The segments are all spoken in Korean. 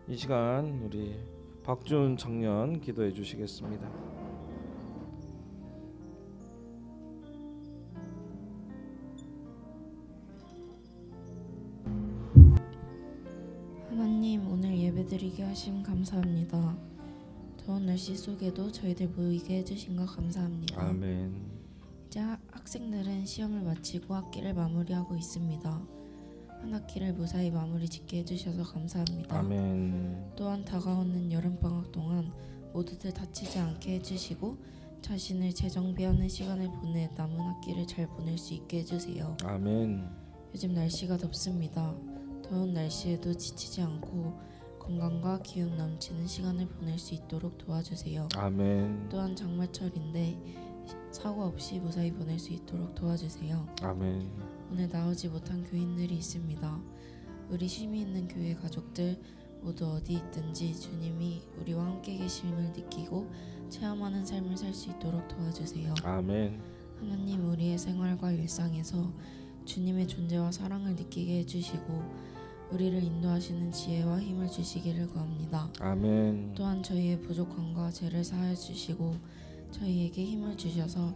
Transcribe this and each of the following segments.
이 시간 우리 박준 청년 기도해 주시겠습니다. 하나님, 오늘 예배드리게 하심 감사합니다. 더운 날씨 속에도 저희들 모이게 해주신 것 감사합니다. 아멘. 이제 학생들은 시험을 마치고 학기를 마무리하고 있습니다. 한 학기를 무사히 마무리 짓게 해주셔서 감사합니다. 아멘. 또한 다가오는 여름방학 동안 모두들 다치지 않게 해주시고 자신을 재정비하는 시간을 보내 남은 학기를 잘 보낼 수 있게 해주세요. 아멘. 요즘 날씨가 덥습니다. 더운 날씨에도 지치지 않고 건강과 기운 넘치는 시간을 보낼 수 있도록 도와주세요. 아멘. 또한 장마철인데 사고 없이 무사히 보낼 수 있도록 도와주세요. 아멘. 오늘 나오지 못한 교인들이 있습니다. 우리 쉼이 있는 교회 가족들 모두 어디 있든지 주님이 우리와 함께 계심을 느끼고 체험하는 삶을 살 수 있도록 도와주세요. 아멘. 하나님, 우리의 생활과 일상에서 주님의 존재와 사랑을 느끼게 해주시고 우리를 인도하시는 지혜와 힘을 주시기를 구합니다. 아멘. 또한 저희의 부족함과 죄를 사하여 주시고 저희에게 힘을 주셔서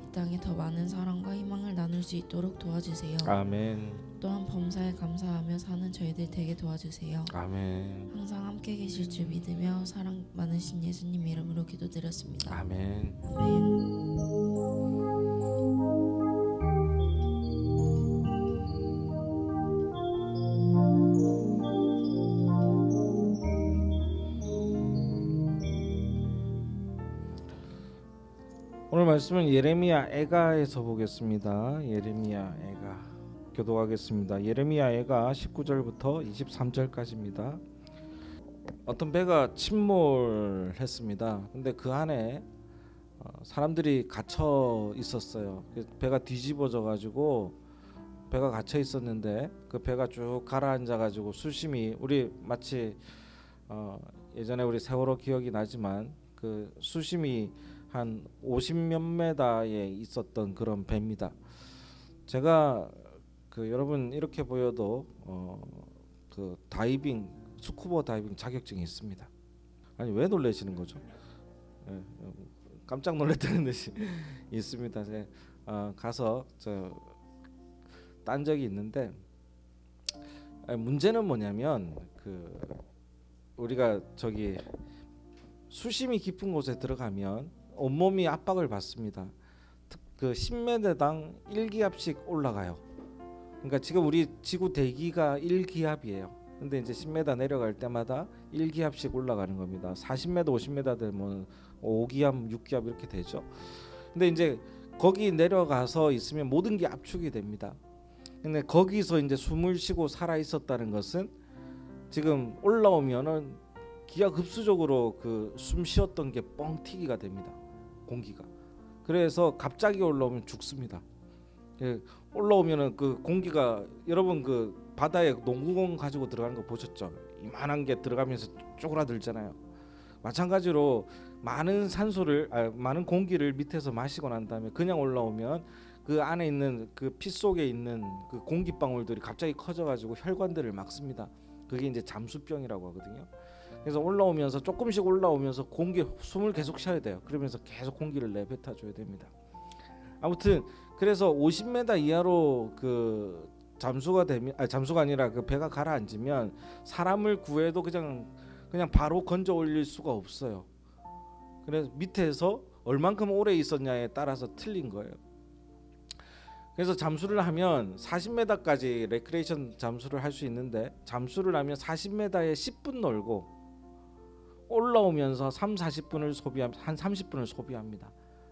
이 땅에 더 많은 사랑과 희망을 나눌 수 있도록 도와주세요. 아멘. 또한 범사에 감사하며 사는 저희들 되게 도와주세요. 아멘. 항상 함께 계실 줄 믿으며 사랑 많으신 예수님 이름으로 기도드렸습니다. 아멘. 아멘. 오늘 말씀은 예레미야 애가에서 보겠습니다. 예레미야 애가 교도하겠습니다. 예레미야 애가 19절부터 23절까지입니다. 어떤 배가 침몰했습니다. 근데 그 안에 사람들이 갇혀 있었어요. 배가 뒤집어져 가지고 배가 갇혀 있었는데 그 배가 쭉 가라앉아 가지고 수심이 우리 마치 예전에 우리 세월호 기억이 나지만 그 수심이 한 50몇 메다에 있었던 그런 배입니다. 제가 여러분 이렇게 보여도 그 다이빙 스쿠버 다이빙 자격증이 있습니다. 아니 왜 놀라시는 거죠? 깜짝 놀랐다는 듯이 있습니다. 제가 가서 딴 적이 있는데 문제는 뭐냐면 우리가 수심이 깊은 곳에 들어가면 온몸이 압박을 받습니다. 그 10m당 1기압씩 올라가요. 그러니까 지금 우리 지구 대기가 1기압이에요. 근데 이제 10m 내려갈 때마다 1기압씩 올라가는 겁니다. 40m, 50m 되면 5기압, 6기압 이렇게 되죠. 근데 이제 거기 내려가서 있으면 모든 게 압축이 됩니다. 근데 거기서 이제 숨을 쉬고 살아 있었다는 것은 지금 올라오면은 기하급수적으로 그 숨 쉬었던 게 뻥튀기가 됩니다. 공기가. 그래서 갑자기 올라오면 죽습니다. 올라오면은 그 공기가 여러분 그 바다에 농구공 가지고 들어가는 거 보셨죠? 이만한 게 들어가면서 쪼그라들잖아요. 마찬가지로 많은 공기를 밑에서 마시고 난 다음에 그냥 올라오면 그 안에 있는 그 피 속에 있는 그 공기 방울들이 갑자기 커져가지고 혈관들을 막습니다. 그게 이제 잠수병이라고 하거든요. 그래서 올라오면서 조금씩 올라오면서 숨을 계속 쉬어야 돼요. 그러면서 계속 공기를 내뱉어 줘야 됩니다. 아무튼 그래서 50m 이하로 그 잠수가 아니라 그 배가 가라앉으면 사람을 구해도 그냥 바로 건져 올릴 수가 없어요. 그래서 밑에서 얼만큼 오래 있었냐에 따라서 틀린 거예요. 그래서 잠수를 하면 40m까지 레크레이션 잠수를 할 수 있는데 잠수를 하면 40m에 10분 놀고 올라오면서 40분을 한 30분을 소비합니다.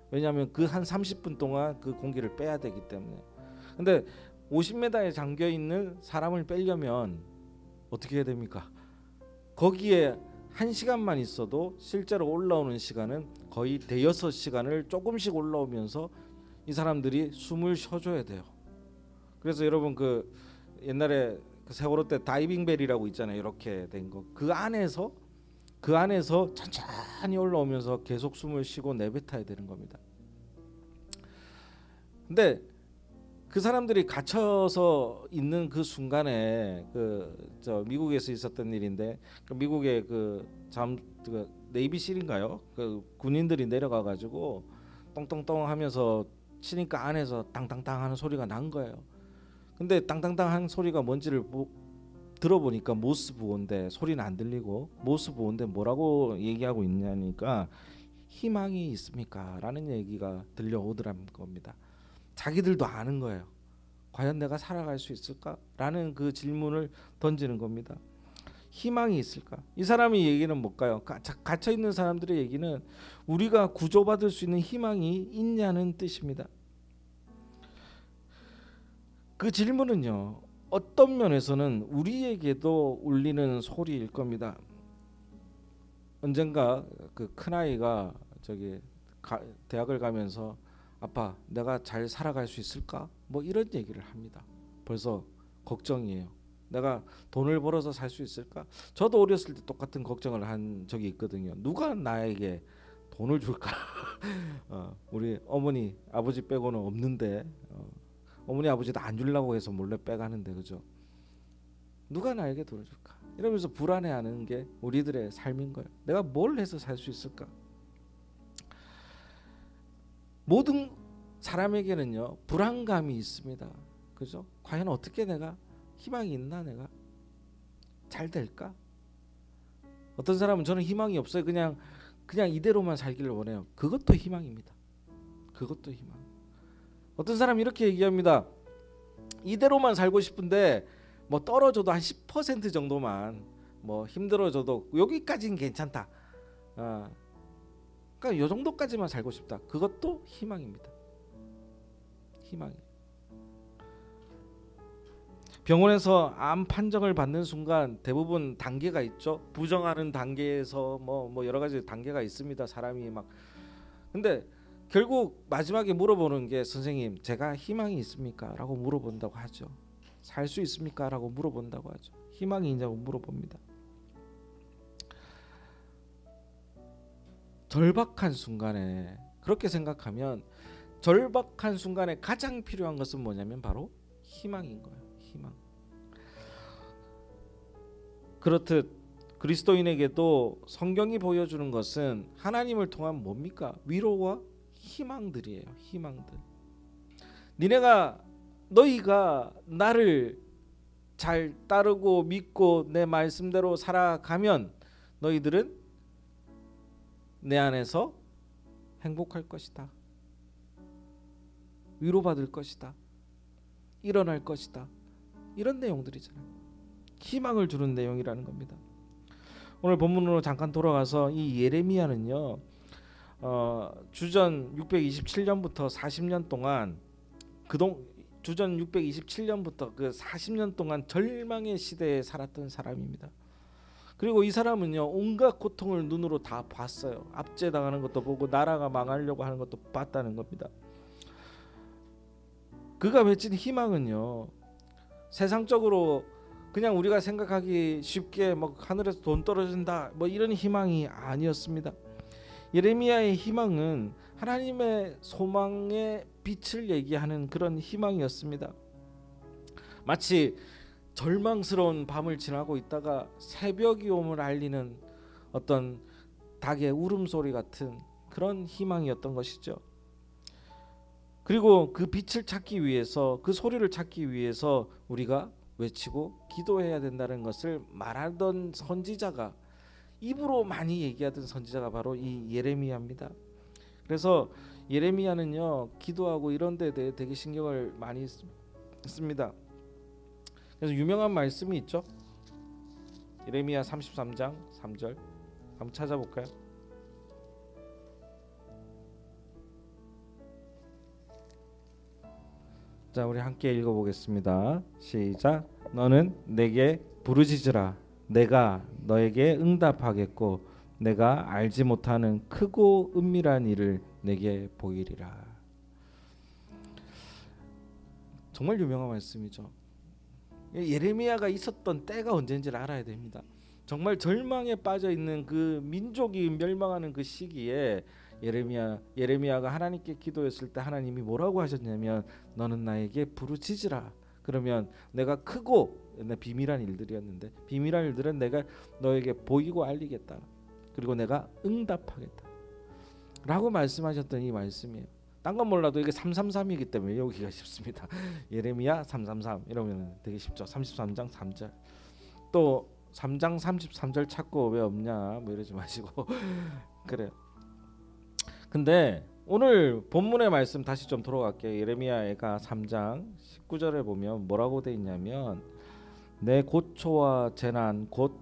왜냐하면 그 한 30분 동안 그 공기를 빼야 되기 때문에. 근데 50m에 잠겨 있는 사람을 빼려면 어떻게 해야 됩니까? 거기에 1시간만 있어도 실제로 올라오는 시간은 거의 대여섯 시간을 조금씩 올라오면서 이 사람들이 숨을 쉬어줘야 돼요. 그래서 여러분 그 옛날에 그 세월호 때 다이빙 벨이라고 있잖아요. 이렇게 된 거. 그 안에서 천천히 올라오면서 계속 숨을 쉬고 내뱉어야 되는 겁니다. 근데 그 사람들이 갇혀서 있는 그 순간에 미국에서 있었던 일인데, 미국의 그 네이비실인가요? 그 군인들이 내려가 가지고 똥똥똥 하면서 치니까 안에서 땅땅땅 하는 소리가 난 거예요. 근데 땅땅땅 하는 소리가 뭔지를 들어보니까 모스 부호인데 소리는 안 들리고, 모스 부호인데 뭐라고 얘기하고 있냐니까 희망이 있습니까? 라는 얘기가 들려오더란 겁니다. 자기들도 아는 거예요. 과연 내가 살아갈 수 있을까? 라는 그 질문을 던지는 겁니다. 희망이 있을까? 이 사람의 얘기는 뭘까요? 갇혀 있는 사람들의 얘기는 우리가 구조받을 수 있는 희망이 있냐는 뜻입니다. 그 질문은요, 어떤 면에서는 우리에게도 울리는 소리일 겁니다. 언젠가 그 큰아이가 대학을 가면서 아빠, 내가 잘 살아갈 수 있을까? 뭐 이런 얘기를 합니다. 벌써 걱정이에요. 내가 돈을 벌어서 살 수 있을까? 저도 어렸을 때 똑같은 걱정을 한 적이 있거든요. 누가 나에게 돈을 줄까? 우리 어머니 아버지 빼고는 없는데, 어머니 아버지도 안 주려고 해서 몰래 빼가는데, 그죠? 누가 나에게 돈을 줄까? 이러면서 불안해하는 게 우리들의 삶인 거예요. 내가 뭘 해서 살 수 있을까? 모든 사람에게는요, 불안감이 있습니다. 그죠? 과연 어떻게 내가 희망이 있나? 내가 잘 될까? 어떤 사람은 저는 희망이 없어요. 그냥 이대로만 살기를 원해요. 그것도 희망입니다. 그것도 희망. 어떤 사람이 이렇게 얘기합니다. 이대로만 살고 싶은데 뭐 떨어져도 한 10% 정도만, 뭐 힘들어져도 여기까지는 괜찮다. 그러니까 요 정도까지만 살고 싶다. 그것도 희망입니다. 희망이. 병원에서 암 판정을 받는 순간 대부분 단계가 있죠. 부정하는 단계에서 뭐 여러 가지 단계가 있습니다. 사람이 막. 근데 결국 마지막에 물어보는 게, 선생님, 제가 희망이 있습니까? 라고 물어본다고 하죠. 살 수 있습니까? 라고 물어본다고 하죠. 희망이 있냐고 물어봅니다. 절박한 순간에 그렇게 생각하면, 절박한 순간에 가장 필요한 것은 뭐냐면 바로 희망인 거예요. 희망. 그렇듯 그리스도인에게도 성경이 보여주는 것은 하나님을 통한 뭡니까? 위로와 희망들이에요. 희망들. 너희가 나를 잘 따르고 믿고 내 말씀대로 살아가면 너희들은 내 안에서 행복할 것이다. 위로받을 것이다. 일어날 것이다. 이런 내용들이잖아요. 희망을 주는 내용이라는 겁니다. 오늘 본문으로 잠깐 돌아가서 이 예레미야는요, 주전 627년부터 40년 동안 주전 627년부터 그 40년 동안 절망의 시대에 살았던 사람입니다. 그리고 이 사람은요, 온갖 고통을 눈으로 다 봤어요. 압제당하는 것도 보고 나라가 망하려고 하는 것도 봤다는 겁니다. 그가 외친 희망은요, 세상적으로 그냥 우리가 생각하기 쉽게 뭐 하늘에서 돈 떨어진다 뭐 이런 희망이 아니었습니다. 예레미야의 희망은 하나님의 소망의 빛을 얘기하는 그런 희망이었습니다. 마치 절망스러운 밤을 지나고 있다가 새벽이 옴을 알리는 어떤 닭의 울음소리 같은 그런 희망이었던 것이죠. 그리고 그 빛을 찾기 위해서, 그 소리를 찾기 위해서 우리가 외치고 기도해야 된다는 것을 말하던 선지자가, 입으로 많이 얘기하던 선지자가 바로 이 예레미야입니다. 그래서 예레미야는요, 기도하고 이런 데에 대해 되게 신경을 많이 씁니다. 그래서 유명한 말씀이 있죠. 예레미야 33장 3절 한번 찾아볼까요? 자, 우리 함께 읽어보겠습니다. 시작. 너는 내게 부르짖으라. 내가 너에게 응답하겠고 내가 알지 못하는 크고 은밀한 일을 내게 보이리라. 정말 유명한 말씀이죠. 예레미야가 있었던 때가 언제인지를 알아야 됩니다. 정말 절망에 빠져 있는 그 민족이 멸망하는 그 시기에 예레미야가 하나님께 기도했을 때 하나님이 뭐라고 하셨냐면 너는 나에게 부르짖으라. 그러면 내가 크고 비밀한 일들이었는데 비밀한 일들은 내가 너에게 보이고 알리겠다. 그리고 내가 응답하겠다. 라고 말씀하셨던 이 말씀이에요. 딴 건 몰라도 이게 333이기 때문에 외우기가 쉽습니다. 예레미야 333 이러면 되게 쉽죠. 33장 3절. 또 3장 33절 찾고 왜 없냐 뭐 이러지 마시고 그래요. 근데 오늘 본문의 말씀 다시 좀 돌아갈게요. 예레미야가 3장 19절에 보면 뭐라고 돼 있냐면 내 고초와 재난 곧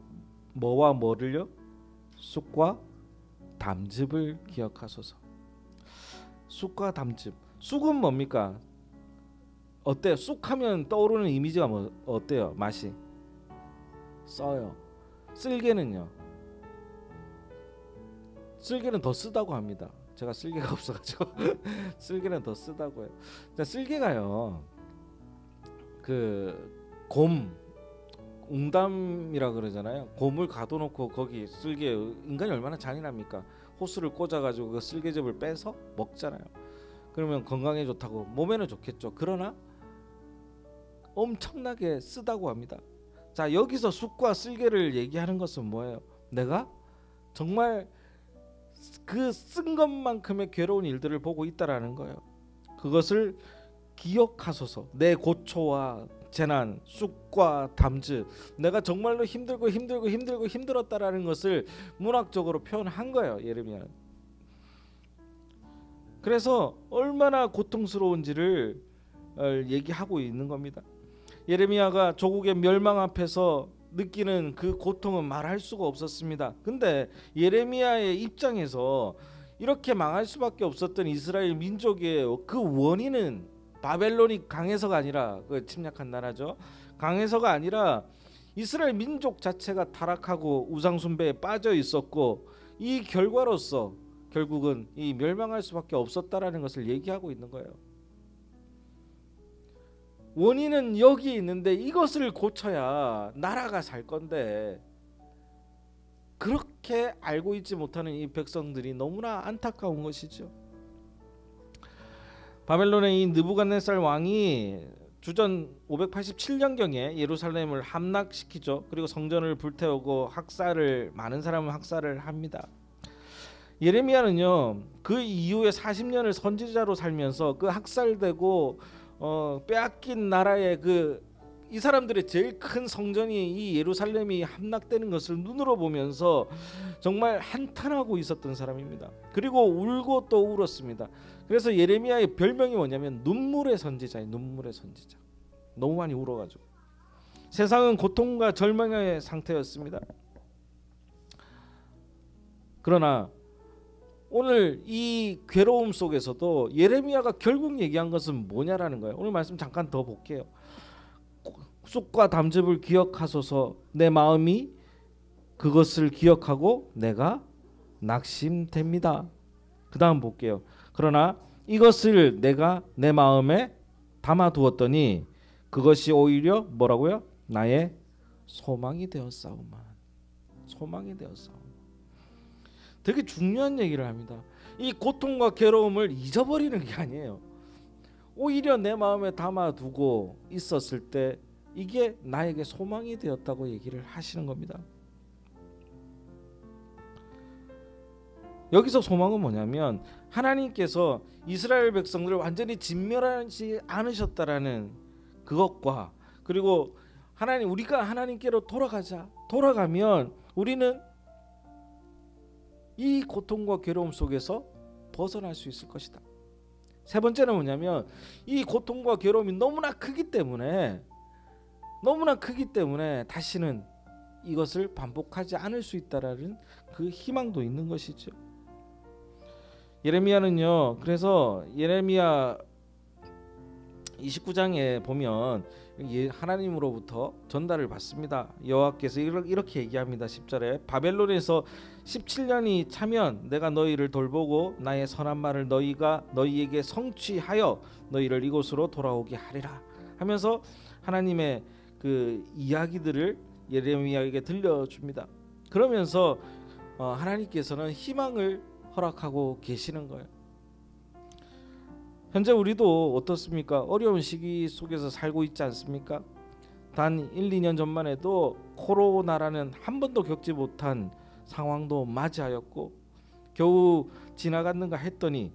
뭐와 뭐를요? 쑥과 담즙을 기억하소서. 쑥과 담즙. 쑥은 뭡니까? 어때요? 쑥하면 떠오르는 이미지가 어때요? 맛이 써요. 쓸개는요? 쓸개는 더 쓰다고 합니다. 제가 쓸개가 없어가지고 쓸개는 더 쓰다고 해요. 쓸개가요 곰 웅담이라 그러잖아요. 곰을 가둬놓고 거기 쓸개 인간이 얼마나 잔인합니까? 호수를 꽂아가지고 그 쓸개즙을 빼서 먹잖아요. 그러면 건강에 좋다고 몸에는 좋겠죠. 그러나 엄청나게 쓰다고 합니다. 자 여기서 쑥과 쓸개를 얘기하는 것은 뭐예요? 내가 정말 그 쓴 것만큼의 괴로운 일들을 보고 있다라는 거예요. 그것을 기억하소서. 내 고초와 재난, 쑥과 담즙. 내가 정말로 힘들었다라는 것을 문학적으로 표현한 거예요. 예레미야는. 그래서 얼마나 고통스러운지를 얘기하고 있는 겁니다. 예레미야가 조국의 멸망 앞에서 느끼는 그 고통은 말할 수가 없었습니다. 근데 예레미야의 입장에서 이렇게 망할 수밖에 없었던 이스라엘 민족의 그 원인은 바벨론이 강해서가 아니라 그 침략한 나라죠. 강해서가 아니라 이스라엘 민족 자체가 타락하고 우상 숭배에 빠져 있었고 이 결과로서 결국은 이 멸망할 수밖에 없었다라는 것을 얘기하고 있는 거예요. 원인은 여기 있는데 이것을 고쳐야 나라가 살 건데 그렇게 알고 있지 못하는 이 백성들이 너무나 안타까운 것이죠. 바벨론의 이 느부갓네살 왕이 주전 587년경에 예루살렘을 함락시키죠. 그리고 성전을 불태우고 많은 사람을 학살을 합니다. 예레미야는요 그 이후에 40년을 선지자로 살면서 그 학살되고 빼앗긴 나라의 이 사람들의 제일 큰 성전이 이 예루살렘이 함락되는 것을 눈으로 보면서 정말 한탄하고 있었던 사람입니다. 그리고 울고 또 울었습니다. 그래서 예레미야의 별명이 뭐냐면 눈물의 선지자예요. 눈물의 선지자. 너무 많이 울어가지고 세상은 고통과 절망의 상태였습니다. 그러나 오늘 이 괴로움 속에서도 예레미야가 결국 얘기한 것은 뭐냐라는 거예요. 오늘 말씀 잠깐 더 볼게요. 쑥과 담즙을 기억하소서. 내 마음이 그것을 기억하고 내가 낙심됩니다. 그 다음 볼게요. 그러나 이것을 내가 내 마음에 담아두었더니 그것이 오히려 뭐라고요? 나의 소망이 되었사오만. 소망이 되었사오만. 되게 중요한 얘기를 합니다. 이 고통과 괴로움을 잊어버리는 게 아니에요. 오히려 내 마음에 담아두고 있었을 때 이게 나에게 소망이 되었다고 얘기를 하시는 겁니다. 여기서 소망은 뭐냐면 하나님께서 이스라엘 백성들을 완전히 진멸하지 않으셨다라는 그것과 그리고 우리가 하나님께로 돌아가면 우리는 이 고통과 괴로움 속에서 벗어날 수 있을 것이다. 세 번째는 뭐냐면 이 고통과 괴로움이 너무나 크기 때문에 다시는 이것을 반복하지 않을 수 있다라는 그 희망도 있는 것이죠. 예레미야는요. 그래서 예레미야 29장에 보면 하나님으로부터 전달을 받습니다. 여호와께서 이렇게 얘기합니다. 10절에 바벨론에서 17년이 차면 내가 너희를 돌보고 나의 선한 말을 너희에게 성취하여 너희를 이곳으로 돌아오게 하리라 하면서 하나님의 그 이야기들을 예레미야에게 들려줍니다. 그러면서 하나님께서는 희망을 허락하고 계시는 거예요. 현재 우리도 어떻습니까? 어려운 시기 속에서 살고 있지 않습니까? 단 1, 2년 전만 해도 코로나라는 한 번도 겪지 못한 상황도 맞이하였고 겨우 지나갔는가 했더니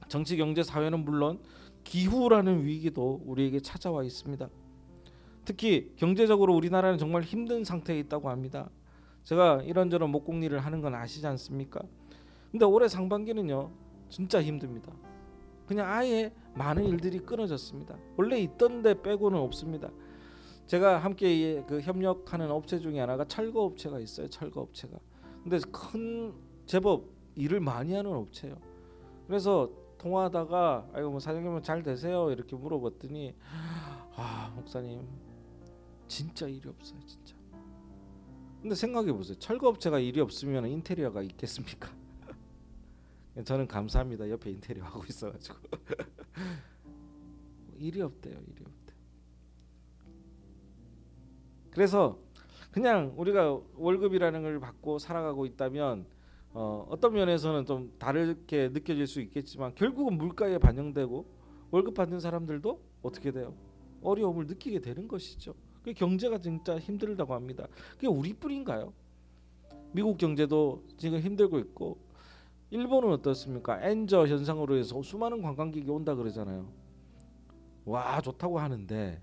정치, 경제, 사회는 물론 기후라는 위기도 우리에게 찾아와 있습니다. 특히 경제적으로 우리나라는 정말 힘든 상태에 있다고 합니다. 제가 이런저런 목공일을 하는 건 아시지 않습니까? 근데 올해 상반기는요 진짜 힘듭니다. 그냥 아예 많은 일들이 끊어졌습니다. 원래 있던 데 빼고는 없습니다. 제가 함께 그 협력하는 업체 중에 하나가 철거 업체가 있어요. 철거 업체가. 근데 큰 제법 일을 많이 하는 업체예요. 그래서 통화하다가 아이고 뭐 사장님은 잘 되세요 이렇게 물어봤더니 아 목사님 진짜 일이 없어요 진짜. 근데 생각해 보세요. 철거 업체가 일이 없으면 인테리어가 있겠습니까? 저는 감사합니다. 옆에 인테리어 하고 있어가지고 일이 없대요. 일이 없대. 그래서 그냥 우리가 월급이라는 걸 받고 살아가고 있다면 어떤 면에서는 좀 다르게 느껴질 수 있겠지만 결국은 물가에 반영되고 월급 받는 사람들도 어떻게 돼요? 어려움을 느끼게 되는 것이죠. 그 경제가 진짜 힘들다고 합니다. 그게 우리뿐인가요? 미국 경제도 지금 힘들고 있고 일본은 어떻습니까? 엔저 현상으로 해서 수많은 관광객이 온다 그러잖아요. 와 좋다고 하는데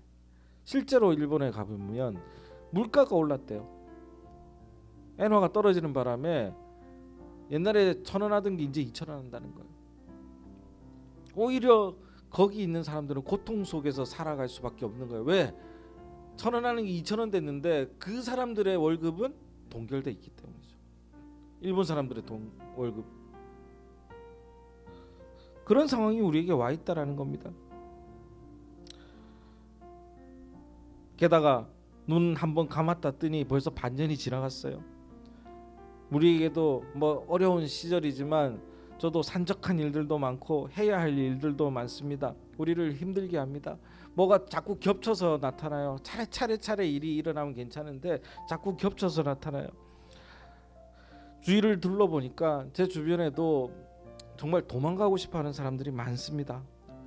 실제로 일본에 가보면 물가가 올랐대요. 엔화가 떨어지는 바람에 옛날에 1,000원 하던 게 이제 2,000원 한다는 거예요. 오히려 거기 있는 사람들은 고통 속에서 살아갈 수밖에 없는 거예요. 왜? 1,000원 하는 게 2,000원 됐는데 그 사람들의 월급은 동결돼 있기 때문이죠. 일본 사람들의 월급. 그런 상황이 우리에게 와 있다라는 겁니다. 게다가 눈 한번 감았다 뜨니 벌써 반년이 지나갔어요. 우리에게도 뭐 어려운 시절이지만 저도 산적한 일들도 많고 해야 할 일들도 많습니다. 우리를 힘들게 합니다. 뭐가 자꾸 겹쳐서 나타나요. 차례차례 일이 일어나면 괜찮은데 자꾸 겹쳐서 나타나요. 주위를 둘러보니까 제 주변에도 정말 도망가고 싶어하는 사람들이 많습니다.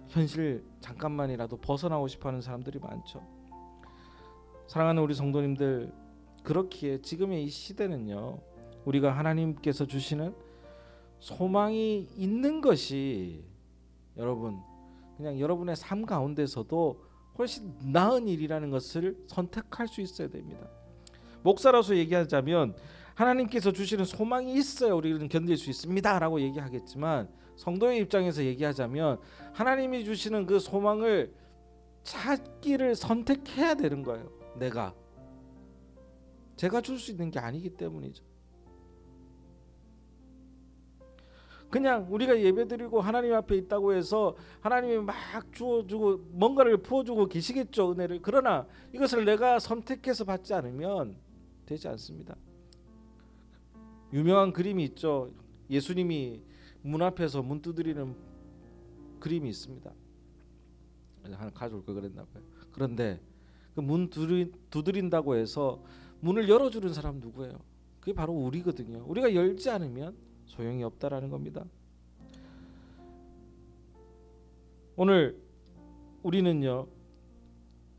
현실 잠깐만이라도 벗어나고 싶어하는 사람들이 많죠. 사랑하는 우리 성도님들, 그렇기에 지금의 이 시대는요, 우리가 하나님께서 주시는 소망이 있는 것이 여러분 그냥 여러분의 삶 가운데서도 훨씬 나은 일이라는 것을 선택할 수 있어야 됩니다. 목사로서 얘기하자면 하나님께서 주시는 소망이 있어야 우리는 견딜 수 있습니다 라고 얘기하겠지만 성도의 입장에서 얘기하자면 하나님이 주시는 그 소망을 찾기를 선택해야 되는 거예요. 제가 줄 수 있는 게 아니기 때문이죠. 그냥 우리가 예배드리고 하나님 앞에 있다고 해서 하나님이 막 주어주고 뭔가를 부어주고 계시겠죠, 은혜를. 그러나 이것을 내가 선택해서 받지 않으면 되지 않습니다. 유명한 그림이 있죠. 예수님이 문 앞에서 문 두드리는 그림이 있습니다. 하나 가져올 걸 그랬나 봐요. 그런데 그 문 두드린다고 해서 문을 열어주는 사람 누구예요? 그게 바로 우리거든요. 우리가 열지 않으면 소용이 없다라는 겁니다. 오늘 우리는요,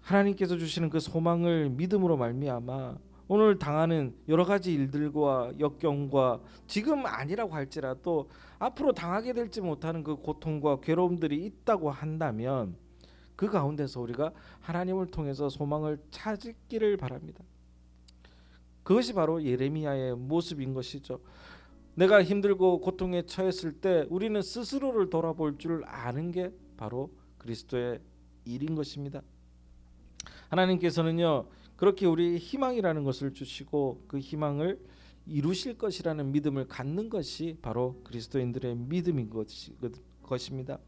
하나님께서 주시는 그 소망을 믿음으로 말미암아 오늘 당하는 여러 가지 일들과 역경과 지금 아니라고 할지라도 앞으로 당하게 될지 못하는 그 고통과 괴로움들이 있다고 한다면 그 가운데서 우리가 하나님을 통해서 소망을 찾기를 바랍니다. 그것이 바로 예레미야의 모습인 것이죠. 내가 힘들고 고통에 처했을 때 우리는 스스로를 돌아볼 줄 아는 게 바로 그리스도의 일인 것입니다. 하나님께서는요, 그렇게 우리 희망이라는 것을 주시고 그 희망을 이루실 것이라는 믿음을 갖는 것이 바로 그리스도인들의 믿음인 것입니다.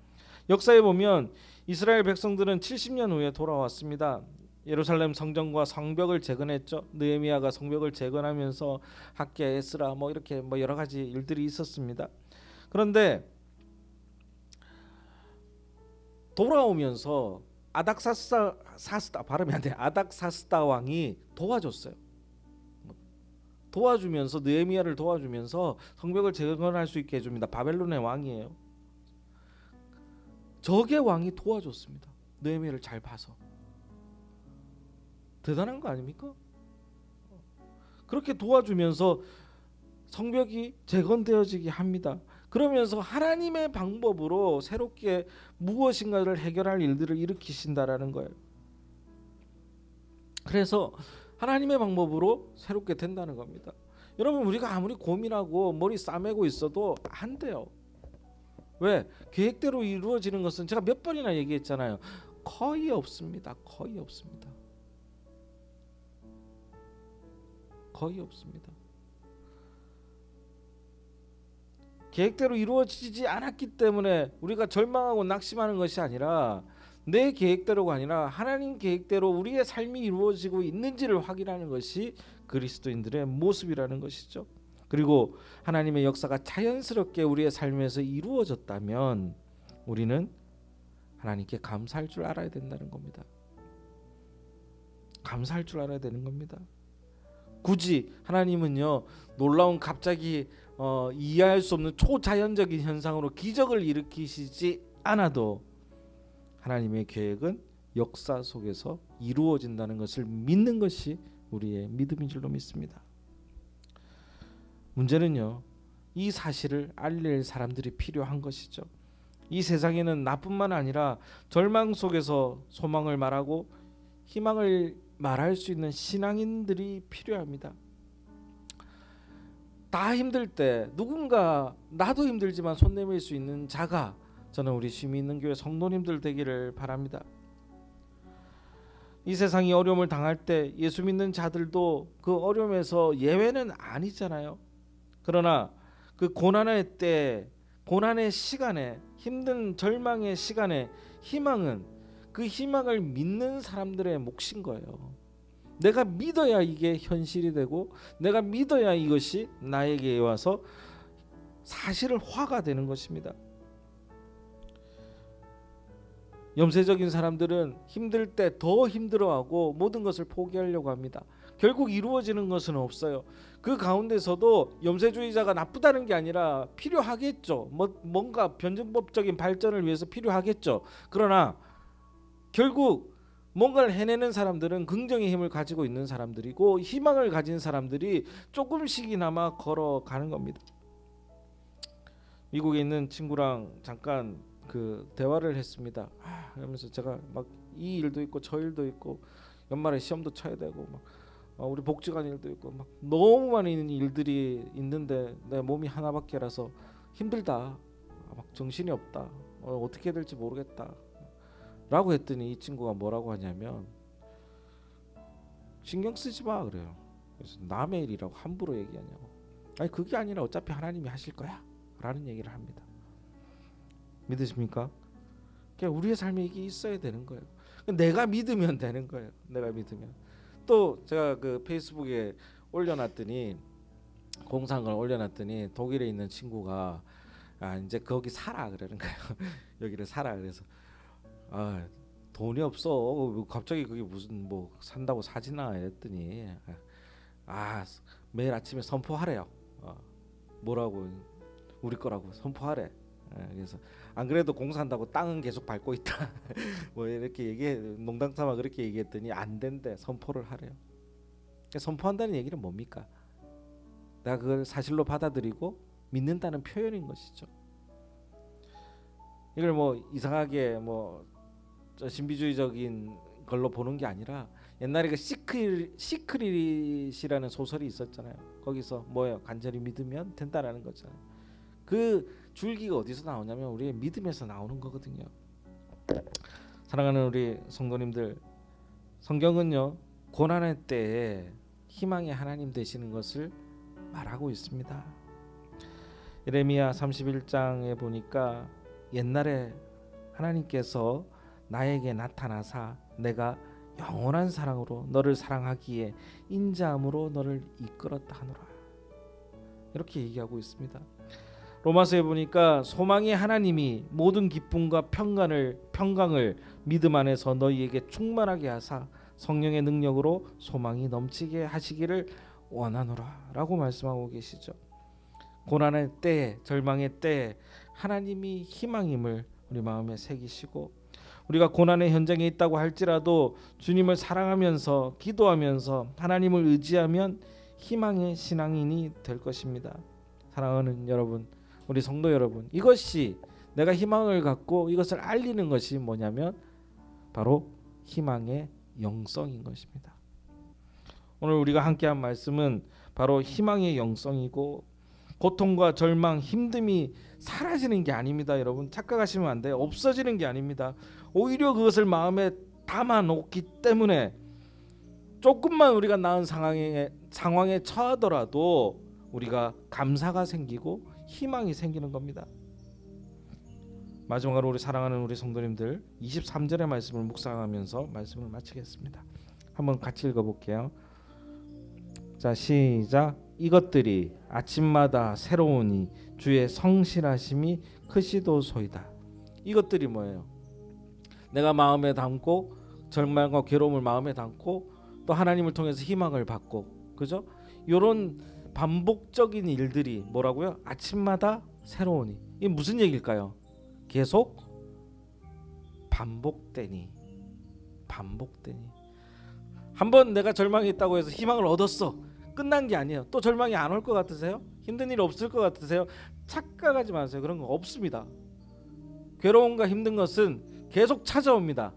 역사에 보면 이스라엘 백성들은 70년 후에 돌아왔습니다. 예루살렘 성전과 성벽을 재건했죠. 느헤미야가 성벽을 재건하면서 학계, 에스라 뭐 이렇게 뭐 여러 가지 일들이 있었습니다. 그런데 돌아오면서 아닥사스다 발음이 안 돼. 아닥사스다 왕이 도와줬어요. 도와주면서 느헤미야를 도와주면서 성벽을 재건할 수 있게 해줍니다. 바벨론의 왕이에요. 적의 왕이 도와줬습니다. 느헤미야를 잘 봐서. 대단한 거 아닙니까? 그렇게 도와주면서 성벽이 재건되어지게 합니다. 그러면서 하나님의 방법으로 새롭게 무엇인가를 해결할 일들을 일으키신다라는 거예요. 그래서 하나님의 방법으로 새롭게 된다는 겁니다. 여러분, 우리가 아무리 고민하고 머리 싸매고 있어도 안 돼요. 왜? 계획대로 이루어지는 것은 제가 몇 번이나 얘기했잖아요. 거의 없습니다. 거의 없습니다. 거의 없습니다. 계획대로 이루어지지 않았기 때문에 우리가 절망하고 낙심하는 것이 아니라 내 계획대로가 아니라 하나님 계획대로 우리의 삶이 이루어지고 있는지를 확인하는 것이 그리스도인들의 모습이라는 것이죠. 그리고 하나님의 역사가 자연스럽게 우리의 삶에서 이루어졌다면 우리는 하나님께 감사할 줄 알아야 된다는 겁니다. 감사할 줄 알아야 되는 겁니다. 굳이 하나님은요, 놀라운 갑자기 이해할 수 없는 초자연적인 현상으로 기적을 일으키시지 않아도 하나님의 계획은 역사 속에서 이루어진다는 것을 믿는 것이 우리의 믿음인 줄로 믿습니다. 문제는요, 이 사실을 알릴 사람들이 필요한 것이죠. 이 세상에는 나뿐만 아니라 절망 속에서 소망을 말하고 희망을 말할 수 있는 신앙인들이 필요합니다. 다 힘들 때 누군가 나도 힘들지만 손 내밀 수 있는 자가 저는 우리 쉼이 있는 교회 성도님들 되기를 바랍니다. 이 세상이 어려움을 당할 때 예수 믿는 자들도 그 어려움에서 예외는 아니잖아요. 그러나 그 고난의 때, 고난의 시간에, 힘든 절망의 시간에 희망은 그 희망을 믿는 사람들의 몫인 거예요. 내가 믿어야 이게 현실이 되고 내가 믿어야 이것이 나에게 와서 사실화가 되는 것입니다. 염세적인 사람들은 힘들 때 더 힘들어하고 모든 것을 포기하려고 합니다. 결국 이루어지는 것은 없어요. 그 가운데서도 염세주의자가 나쁘다는 게 아니라 필요하겠죠. 뭔가 변증법적인 발전을 위해서 필요하겠죠. 그러나 결국 뭔가를 해내는 사람들은 긍정의 힘을 가지고 있는 사람들이고 희망을 가진 사람들이 조금씩이나마 걸어가는 겁니다. 미국에 있는 친구랑 잠깐 그 대화를 했습니다. 그러면서 제가 막 이 일도 있고 저 일도 있고 연말에 시험도 쳐야 되고 막 우리 복지관 일도 있고 막 너무 많은 일들이 있는데 내 몸이 하나밖에라서 힘들다. 막 정신이 없다. 어떻게 해야 될지 모르겠다. 라고 했더니 이 친구가 뭐라고 하냐면 신경 쓰지 마 그래요. 그래서 남의 일이라고 함부로 얘기하냐고. 아니 그게 아니라 어차피 하나님이 하실 거야 라는 얘기를 합니다. 믿으십니까? 그러니까 우리의 삶에 이게 있어야 되는 거예요. 내가 믿으면 되는 거예요. 내가 믿으면. 또 제가 그 페이스북에 올려놨더니 공상을 올려놨더니 독일에 있는 친구가 이제 거기 살아 그러는 거예요. 여기를 살아. 그래서 돈이 없어. 갑자기 그게 무슨 뭐 산다고 사지나 했더니 매일 아침에 선포하래요. 뭐라고 우리 거라고 선포하래. 그래서 안 그래도 공사한다고 땅은 계속 밟고 있다. 뭐 이렇게 농담삼아 그렇게 얘기했더니 안 된대. 선포를 하래요. 선포한다는 얘기는 뭡니까? 내가 그걸 사실로 받아들이고 믿는다는 표현인 것이죠. 이걸 뭐 이상하게 뭐 신비주의적인 걸로 보는 게 아니라 옛날에 그 시크릿이라는 소설이 있었잖아요. 거기서 뭐예요? 간절히 믿으면 된다라는 거잖아요. 그 줄기가 어디서 나오냐면 우리의 믿음에서 나오는 거거든요. 사랑하는 우리 성도님들, 성경은요 고난의 때에 희망의 하나님 되시는 것을 말하고 있습니다. 예레미야 31장에 보니까 옛날에 하나님께서 나에게 나타나사 내가 영원한 사랑으로 너를 사랑하기에 인자함으로 너를 이끌었다 하노라. 이렇게 얘기하고 있습니다. 로마서에 보니까 소망의 하나님이 모든 기쁨과 평강을 믿음 안에서 너희에게 충만하게 하사 성령의 능력으로 소망이 넘치게 하시기를 원하노라 라고 말씀하고 계시죠. 고난의 때에, 절망의 때에 하나님이 희망임을 우리 마음에 새기시고, 우리가 고난의 현장에 있다고 할지라도 주님을 사랑하면서 기도하면서 하나님을 의지하면 희망의 신앙인이 될 것입니다. 사랑하는 여러분, 우리 성도 여러분, 이것이 내가 희망을 갖고 이것을 알리는 것이 뭐냐면 바로 희망의 영성인 것입니다. 오늘 우리가 함께한 말씀은 바로 희망의 영성이고, 고통과 절망, 힘듦이 사라지는 게 아닙니다. 여러분 착각하시면 안 돼요. 없어지는 게 아닙니다. 오히려 그것을 마음에 담아 놓기 때문에 조금만 우리가 나은 상황에 처하더라도 우리가 감사가 생기고 희망이 생기는 겁니다. 마지막으로 우리 사랑하는 우리 성도님들, 23절의 말씀을 묵상하면서 말씀을 마치겠습니다. 한번 같이 읽어볼게요. 자, 시작. 이것들이 아침마다 새로우니 주의 성실하심이 크시도소이다. 이것들이 뭐예요? 내가 마음에 담고 절망과 괴로움을 마음에 담고 또 하나님을 통해서 희망을 받고, 그죠? 이런 반복적인 일들이 뭐라고요? 아침마다 새로우니. 이게 무슨 얘기일까요? 계속 반복되니. 한번 내가 절망이 있다고 해서 희망을 얻었어, 끝난 게 아니에요. 또 절망이 안 올 것 같으세요? 힘든 일 없을 것 같으세요? 착각하지 마세요. 그런 거 없습니다. 괴로움과 힘든 것은 계속 찾아옵니다.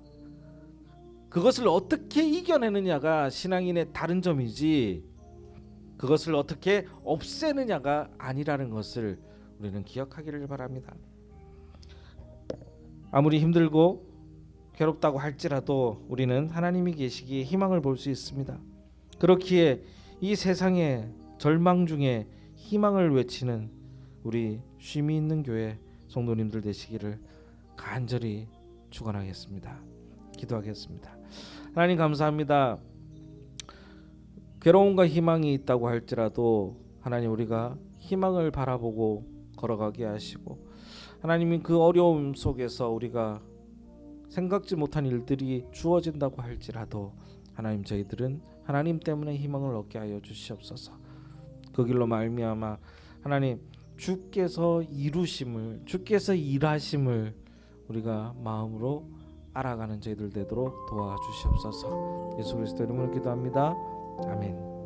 그것을 어떻게 이겨내느냐가 신앙인의 다른 점이지, 그것을 어떻게 없애느냐가 아니라는 것을 우리는 기억하기를 바랍니다. 아무리 힘들고 괴롭다고 할지라도 우리는 하나님이 계시기에 희망을 볼 수 있습니다. 그렇기에 이 세상의 절망 중에 희망을 외치는 우리 쉼이 있는 교회 성도님들 되시기를 간절히 축원하겠습니다. 기도하겠습니다. 하나님 감사합니다. 괴로움과 희망이 있다고 할지라도 하나님, 우리가 희망을 바라보고 걸어가게 하시고, 하나님이 그 어려움 속에서 우리가 생각지 못한 일들이 주어진다고 할지라도 하나님, 저희들은 하나님 때문에 희망을 얻게 하여 주시옵소서. 그 길로 말미암아 하나님, 주께서 이루심을, 주께서 일하심을 우리가 마음으로 알아가는 저희들 되도록 도와주시옵소서. 예수 그리스도 이름으로 기도합니다. 아멘.